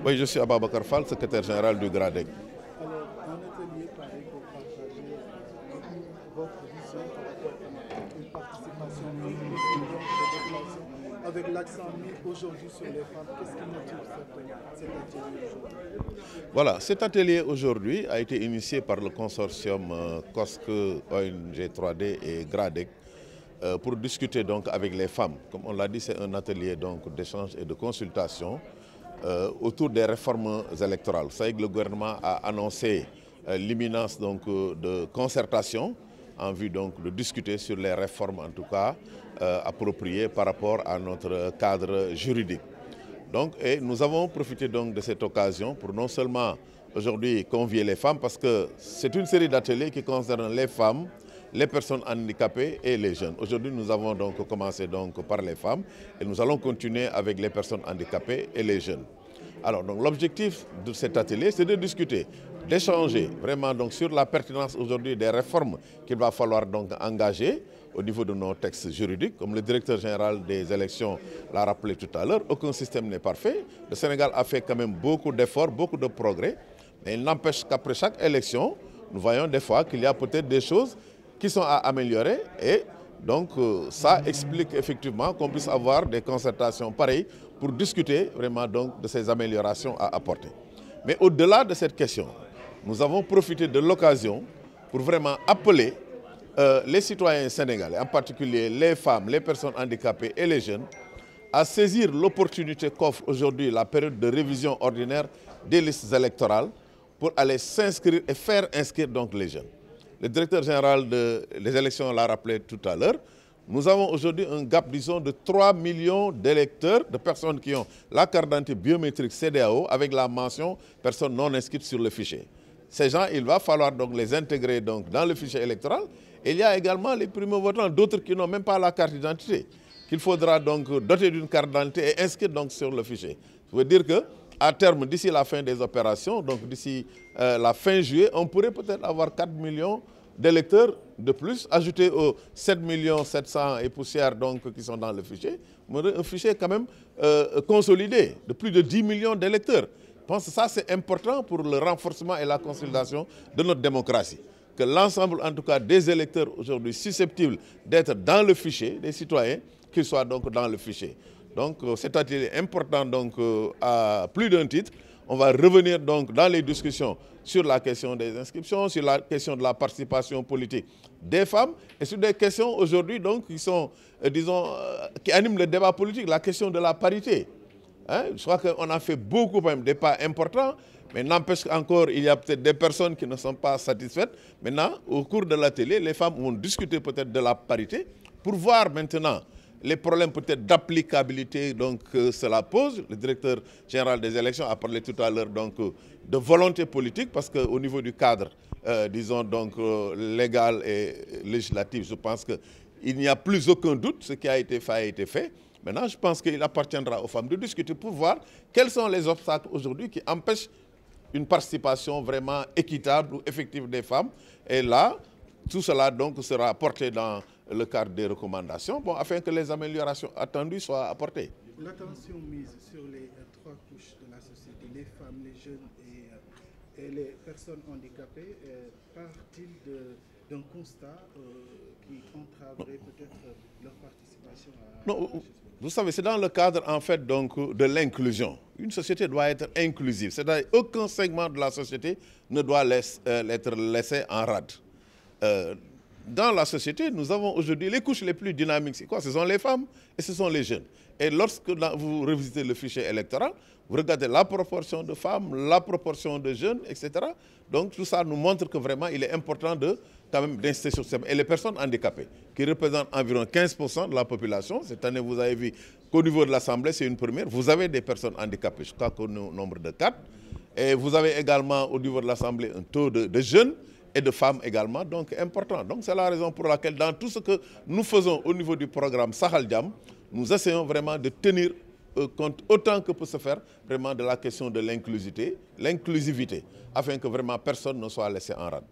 Oui, je suis Ababacar Fall, secrétaire général du GRADEC. Alors, un atelier pareil pour partager votre vision par rapport à une participation inclusive des populations, avec l'accent mis aujourd'hui sur les femmes. Qu'est-ce qui motive cet atelier aujourd'hui? Voilà, cet atelier aujourd'hui a été initié par le consortium COSC, ONG 3D et GRADEC pour discuter donc avec les femmes. Comme on l'a dit, c'est un atelier d'échange et de consultation autour des réformes électorales. Vous savez que le gouvernement a annoncé l'imminence de concertation en vue donc de discuter sur les réformes en tout cas appropriées par rapport à notre cadre juridique. Et nous avons profité donc de cette occasion pour non seulement aujourd'hui convier les femmes, parce que c'est une série d'ateliers qui concernent les femmes, les personnes handicapées et les jeunes. Aujourd'hui, nous avons donc commencé par les femmes et nous allons continuer avec les personnes handicapées et les jeunes. Alors, l'objectif de cet atelier, c'est de discuter, d'échanger vraiment sur la pertinence aujourd'hui des réformes qu'il va falloir engager au niveau de nos textes juridiques. Comme le directeur général des élections l'a rappelé tout à l'heure, aucun système n'est parfait. Le Sénégal a fait quand même beaucoup d'efforts, beaucoup de progrès. Mais il n'empêche qu'après chaque élection, nous voyons des fois qu'il y a peut-être des choses qui sont à améliorer. Et donc ça explique effectivement qu'on puisse avoir des concertations pareilles pour discuter vraiment de ces améliorations à apporter. Mais au-delà de cette question, nous avons profité de l'occasion pour vraiment appeler les citoyens sénégalais, en particulier les femmes, les personnes handicapées et les jeunes, à saisir l'opportunité qu'offre aujourd'hui la période de révision ordinaire des listes électorales pour aller s'inscrire et faire inscrire les jeunes. Le directeur général des élections l'a rappelé tout à l'heure. Nous avons aujourd'hui un gap, disons, de 3 millions d'électeurs, de personnes qui ont la carte d'identité biométrique CEDEAO avec la mention « personnes non inscrites sur le fichier ». Ces gens, il va falloir les intégrer dans le fichier électoral. Et il y a également les primo-votants, d'autres qui n'ont même pas la carte d'identité, qu'il faudra doter d'une carte d'identité et inscrire sur le fichier. Ça veut dire qu'à terme, d'ici la fin des opérations, donc d'ici la fin juillet, on pourrait peut-être avoir 4 millions d'électeurs de plus, ajoutés aux 7 700 000 et poussières qui sont dans le fichier, un fichier quand même consolidé de plus de 10 millions d'électeurs. Je pense que ça c'est important pour le renforcement et la consolidation de notre démocratie. Que l'ensemble en tout cas des électeurs aujourd'hui susceptibles d'être dans le fichier, des citoyens, qu'ils soient dans le fichier. Donc cet atelier est important à plus d'un titre. On va revenir dans les discussions sur la question des inscriptions, sur la question de la participation politique des femmes et sur des questions aujourd'hui qui sont, qui animent le débat politique, la question de la parité. Je crois qu'on a fait beaucoup même des pas importants, mais n'empêche qu'encore il y a peut-être des personnes qui ne sont pas satisfaites. Maintenant, au cours de l'atelier, les femmes vont discuter peut-être de la parité pour voir maintenant les problèmes peut-être d'applicabilité que cela pose. Le directeur général des élections a parlé tout à l'heure de volonté politique parce qu'au niveau du cadre, légal et législatif, je pense qu'il n'y a plus aucun doute. Ce qui a été fait a été fait. Maintenant, je pense qu'il appartiendra aux femmes de discuter pour voir quels sont les obstacles aujourd'hui qui empêchent une participation vraiment équitable ou effective des femmes. Et là, tout cela sera porté dans le cadre des recommandations afin que les améliorations attendues soient apportées. L'attention mise sur les trois couches de la société, les femmes, les jeunes et les personnes handicapées, part-il d'un constat qui entraverait peut-être leur participation à... Non, vous savez, c'est dans le cadre en fait de l'inclusion. Une société doit être inclusive, c'est-à-dire aucun segment de la société ne doit être laissé en rade. Dans la société, nous avons aujourd'hui les couches les plus dynamiques. C'est quoi? Ce sont les femmes et ce sont les jeunes. Et lorsque vous revisitez le fichier électoral, vous regardez la proportion de femmes, la proportion de jeunes, etc. Donc tout ça nous montre que vraiment il est important d'insister sur ça. Et les personnes handicapées, qui représentent environ 15% de la population, cette année vous avez vu qu'au niveau de l'Assemblée, c'est une première, vous avez des personnes handicapées, je crois qu'au nombre de 4. Et vous avez également au niveau de l'Assemblée un taux de jeunes et de femmes également, donc important. Donc c'est la raison pour laquelle dans tout ce que nous faisons au niveau du programme Sahel Diam, nous essayons vraiment de tenir compte autant que peut se faire vraiment de la question de l'inclusivité, afin que vraiment personne ne soit laissé en rade.